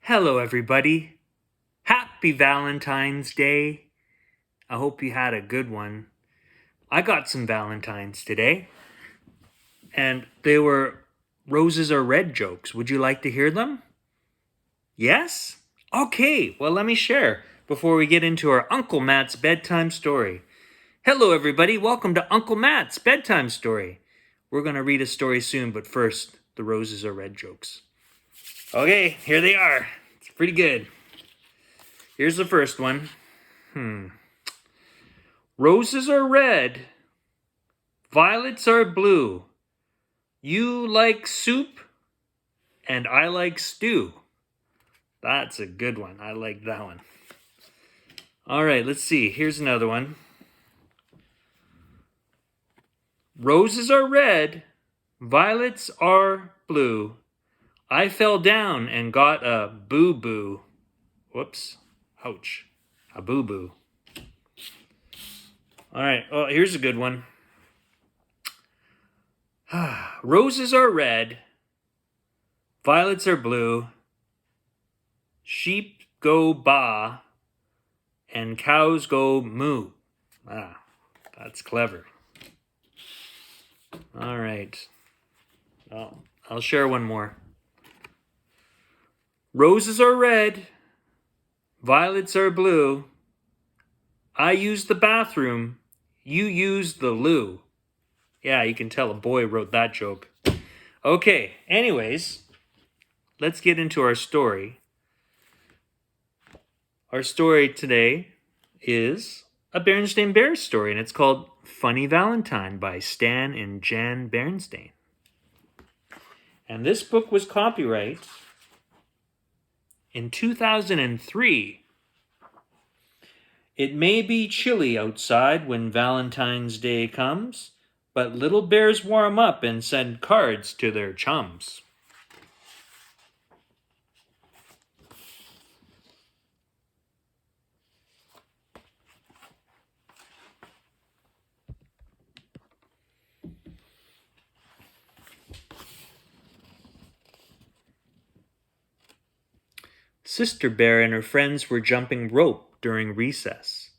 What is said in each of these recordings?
Hello, everybody. Happy Valentine's Day. I hope you had a good one. I got some Valentines today, and they were roses are red jokes. Would you like to hear them? Yes? Okay, well, let me share before we get into our Uncle Matt's bedtime story. Hello, everybody. Welcome to Uncle Matt's bedtime story. We're going to read a story soon, but first, the roses are red jokes. Okay, here they are. It's pretty good. Here's the first one. Roses are red, violets are blue. You like soup, and I like stew. That's a good one. I like that one. All right, let's see. Here's another one. Roses are red, violets are blue. I fell down and got a boo-boo. Whoops. Ouch. A boo-boo. All right. Oh, here's a good one. Roses are red, violets are blue. Sheep go baa, and cows go moo. That's clever. All right. I'll share one more. Roses are red, violets are blue. I use the bathroom, you use the loo. Yeah, you can tell a boy wrote that joke. Okay, anyways, let's get into our story. Our story today is a Berenstain Bears story, and it's called Funny Valentine by Stan and Jan Berenstain. And this book was copyright in 2003. It may be chilly outside when Valentine's Day comes, but little bears warm up and send cards to their chums. Sister Bear and her friends were jumping rope during recess.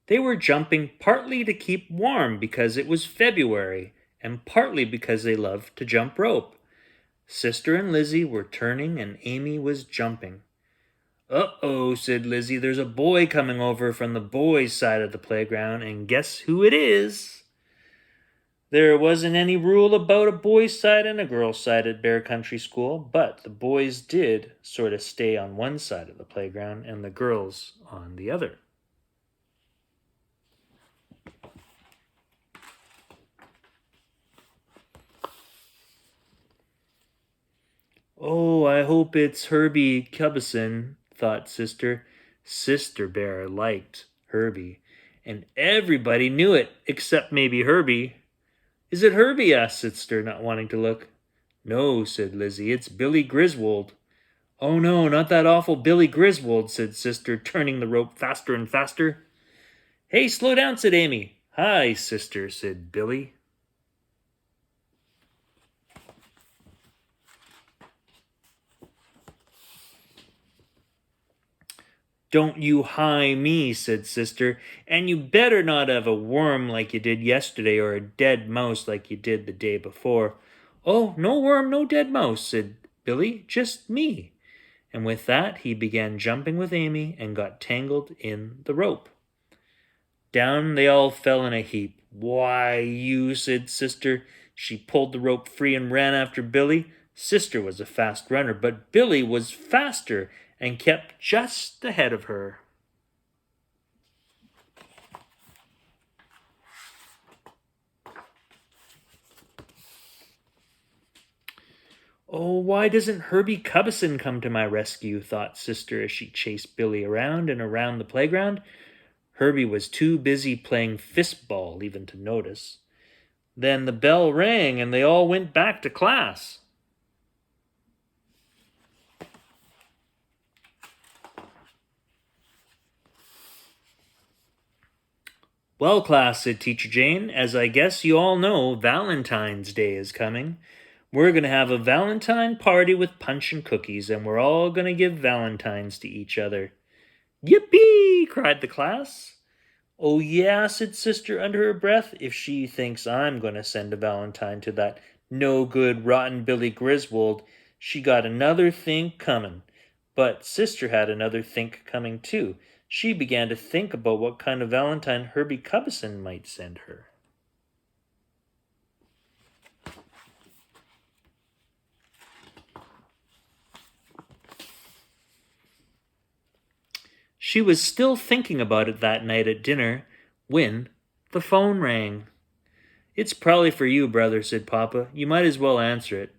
They were jumping partly to keep warm because it was February, and partly because they loved to jump rope. Sister and Lizzie were turning and Amy was jumping. Uh-oh, said Lizzie, there's a boy coming over from the boys' side of the playground, and guess who it is? There wasn't any rule about a boys' side and a girls' side at Bear Country School, but the boys did sort of stay on one side of the playground and the girls on the other. Oh, I hope it's Herbie Cubison, thought Sister. Sister Bear liked Herbie, and everybody knew it except maybe Herbie. Is it Herbie? Asked Sister, not wanting to look. No, said Lizzie, it's Billy Griswold. Oh no, not that awful Billy Griswold, said Sister, turning the rope faster and faster. Hey, slow down, said Amy. Hi, Sister, said Billy. Don't you hi me, said Sister, and you better not have a worm like you did yesterday or a dead mouse like you did the day before. Oh, no worm, no dead mouse, said Billy, just me. And with that, he began jumping with Amy and got tangled in the rope. Down they all fell in a heap. Why, you, said Sister. She pulled the rope free and ran after Billy. Sister was a fast runner, but Billy was faster and kept just ahead of her. Oh, why doesn't Herbie Cubison come to my rescue, thought Sister as she chased Billy around and around the playground. Herbie was too busy playing fistball even to notice. Then the bell rang and they all went back to class. Well, class, said Teacher Jane, as I guess you all know, Valentine's Day is coming. We're going to have a Valentine party with punch and cookies, and we're all going to give Valentines to each other." "Yippee!" cried the class. "Oh, yeah," said Sister under her breath, "if she thinks I'm going to send a Valentine to that no good, rotten Billy Griswold, she got another think coming." But Sister had another think coming too. She began to think about what kind of Valentine Herbie Cubbison might send her. She was still thinking about it that night at dinner when the phone rang. "It's probably for you, brother," said Papa. "You might as well answer it."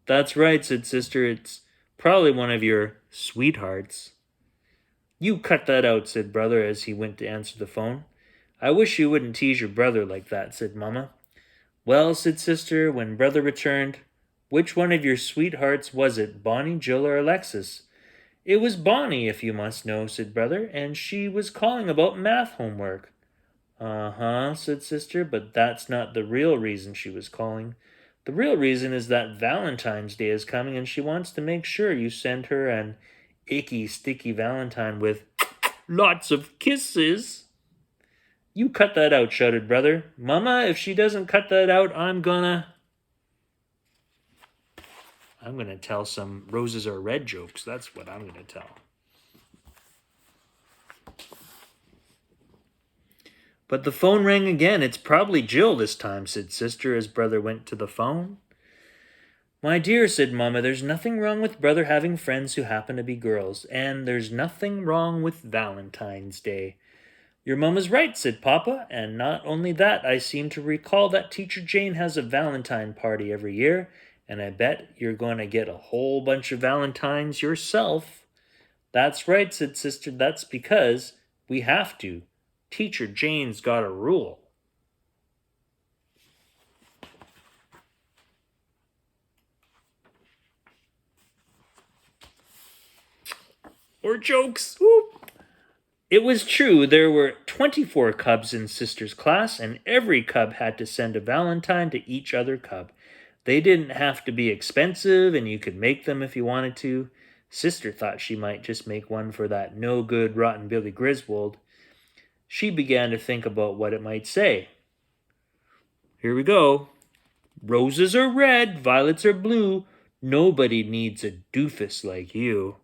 "That's right," said Sister. "It's probably one of your sweethearts." "You cut that out," said Brother as he went to answer the phone. "I wish you wouldn't tease your brother like that," said Mama. "Well," said Sister, when Brother returned, "which one of your sweethearts was it, Bonnie, Jill, or Alexis?" "It was Bonnie, if you must know," said Brother, "and she was calling about math homework." "Uh-huh," said Sister, "but that's not the real reason she was calling. The real reason is that Valentine's Day is coming, and she wants to make sure you send her an icky, sticky Valentine with lots of kisses." "You cut that out," shouted Brother. "Mama, if she doesn't cut that out, I'm gonna tell some roses are red jokes. That's what I'm gonna tell." But the phone rang again. "It's probably Jill this time," said Sister as Brother went to the phone. "My dear," said Mama, "there's nothing wrong with Brother having friends who happen to be girls, and there's nothing wrong with Valentine's Day." "Your Mama's right," said Papa, "and not only that, I seem to recall that Teacher Jane has a Valentine party every year, and I bet you're going to get a whole bunch of Valentines yourself." "That's right," said Sister, "that's because we have to. Teacher Jane's got a rule." Or jokes. Whoop. It was true, there were 24 cubs in Sister's class, and every cub had to send a Valentine to each other cub. They didn't have to be expensive, and you could make them if you wanted to. Sister thought she might just make one for that no-good, rotten Billy Griswold. She began to think about what it might say. Here we go. "Roses are red, violets are blue. Nobody needs a doofus like you."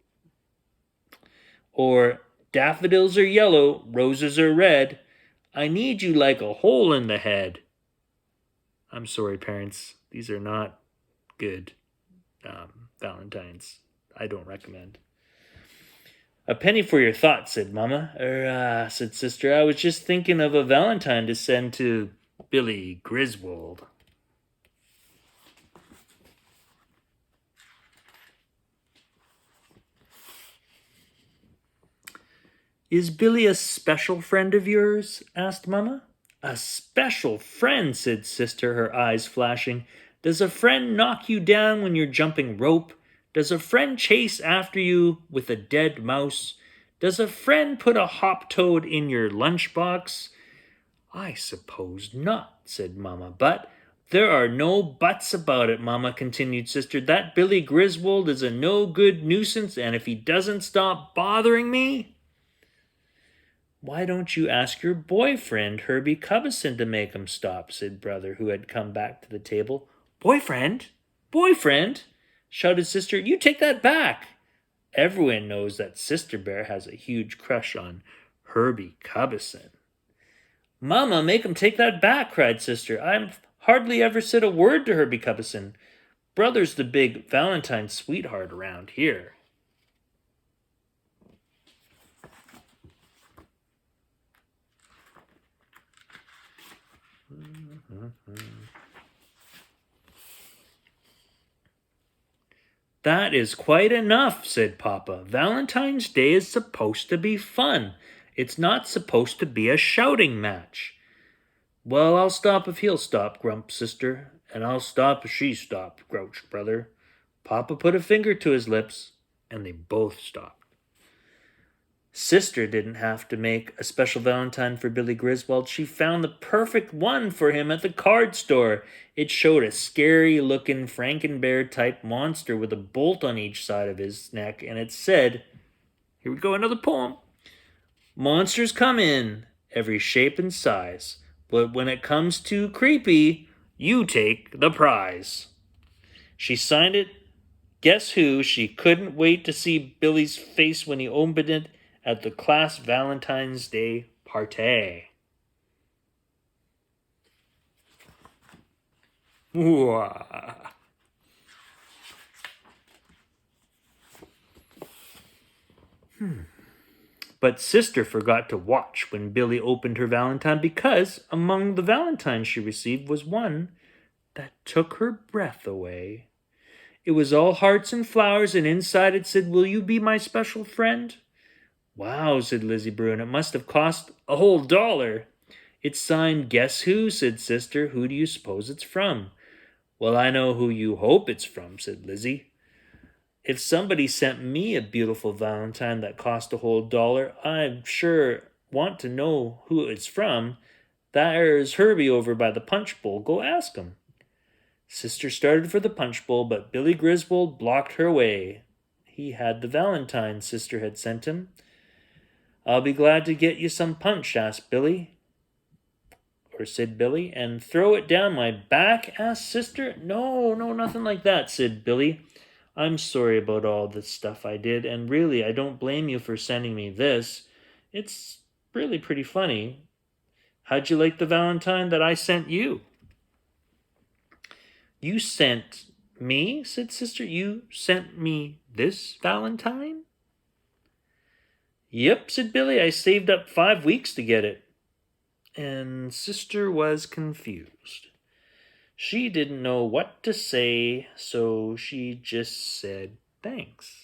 Or, "Daffodils are yellow, roses are red. I need you like a hole in the head." I'm sorry, parents. These are not good Valentines. I don't recommend. "A penny for your thoughts," said Mama. Said Sister. "I was just thinking of a Valentine to send to Billy Griswold." "Is Billy a special friend of yours?" asked Mama. "A special friend," said Sister, her eyes flashing. "Does a friend knock you down when you're jumping rope? Does a friend chase after you with a dead mouse? Does a friend put a hop toad in your lunchbox?" "I suppose not," said Mama. "But there are no buts about it," Mama continued. "Sister, that Billy Griswold is a no-good nuisance, and if he doesn't stop bothering me—" "Why don't you ask your boyfriend, Herbie Cubbison, to make him stop?" said Brother, who had come back to the table. "Boyfriend? Boyfriend?" shouted Sister. "You take that back." Everyone knows that Sister Bear has a huge crush on Herbie Cubbison. "Mama, make him take that back," cried Sister. "I've hardly ever said a word to Herbie Cubbison. Brother's the big Valentine sweetheart around here." "That is quite enough," said Papa. "Valentine's Day is supposed to be fun. It's not supposed to be a shouting match." "Well, I'll stop if he'll stop," grumped Sister. "And I'll stop if she stopped," grouched Brother. Papa put a finger to his lips, and they both stopped. Sister didn't have to make a special Valentine for Billy Griswold. She found the perfect one for him at the card store. It showed a scary-looking Frankenbear-type monster with a bolt on each side of his neck, and it said, here we go, another poem. Monsters come in every shape and size, but when it comes to creepy, you take the prize. She signed it. Guess who? She couldn't wait to see Billy's face when he opened it at the class Valentine's Day party. But Sister forgot to watch when Billy opened her Valentine because among the Valentines she received was one that took her breath away. It was all hearts and flowers, and inside it said, "Will you be my special friend?" "Wow," said Lizzie Bruin, "it must have cost a whole $1. It's signed Guess Who, said Sister. Who do you suppose it's from? Well, I know who you hope it's from, said Lizzie. If somebody sent me a beautiful Valentine that cost a whole $1, I'm sure want to know who it's from. There's Herbie over by the punch bowl. Go ask him. Sister started for the punch bowl, but Billy Griswold blocked her way. He had the Valentine Sister had sent him. I'll be glad to get you some punch, asked Billy. Or said Billy. And throw it down my back, asked Sister. No, nothing like that, said Billy. I'm sorry about all the stuff I did, and really, I don't blame you for sending me this. It's really pretty funny. How'd you like the Valentine that I sent you? You sent me, said Sister. You sent me this Valentine? Yep, said Billy. I saved up 5 weeks to get it. And Sister was confused. She didn't know what to say, so she just said thanks.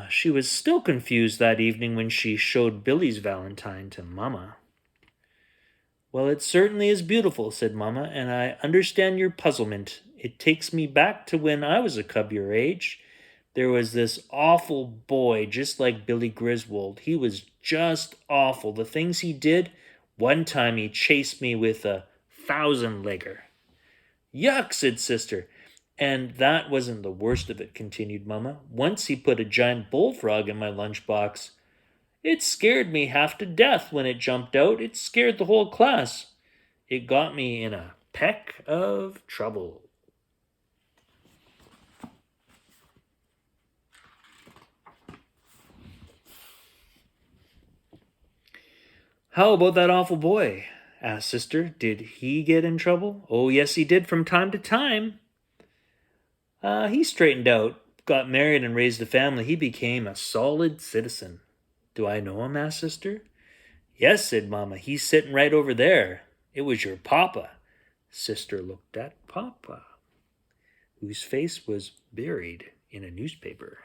She was still confused that evening when she showed Billy's Valentine to Mama. Well, it certainly is beautiful, said Mama, and I understand your puzzlement. It takes me back to when I was a cub your age. There was this awful boy just like Billy Griswold. He was just awful. The things he did, one time he chased me with a 1,000-legger. Yuck, said Sister. And that wasn't the worst of it, continued Mama. Once he put a giant bullfrog in my lunchbox. It scared me half to death when it jumped out. It scared the whole class. It got me in a peck of trouble. How about that awful boy? Asked Sister. Did he get in trouble? Oh, yes, he did from time to time. He straightened out, got married and raised a family. He became a solid citizen. Do I know him? Asked Sister. Yes, said Mama. He's sitting right over there. It was your papa. Sister looked at Papa, whose face was buried in a newspaper.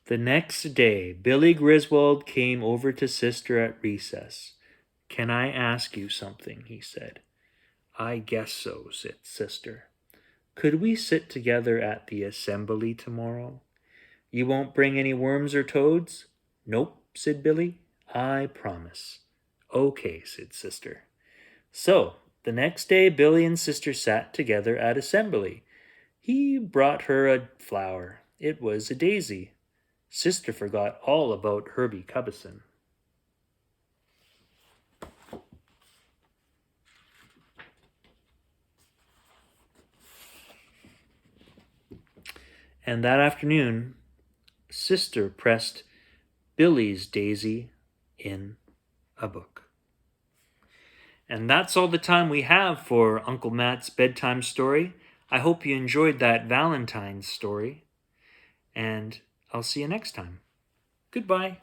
The next day, Billy Griswold came over to Sister at recess. Can I ask you something? He said. I guess so, said Sister. Could we sit together at the assembly tomorrow? You won't bring any worms or toads? Nope, said Billy. I promise. Okay, said Sister. So, the next day, Billy and Sister sat together at assembly. He brought her a flower. It was a daisy. Sister forgot all about Herbie Cubbison. And that afternoon, Sister pressed Billy's daisy in a book. And that's all the time we have for Uncle Matt's bedtime story. I hope you enjoyed that Valentine's story. And I'll see you next time. Goodbye.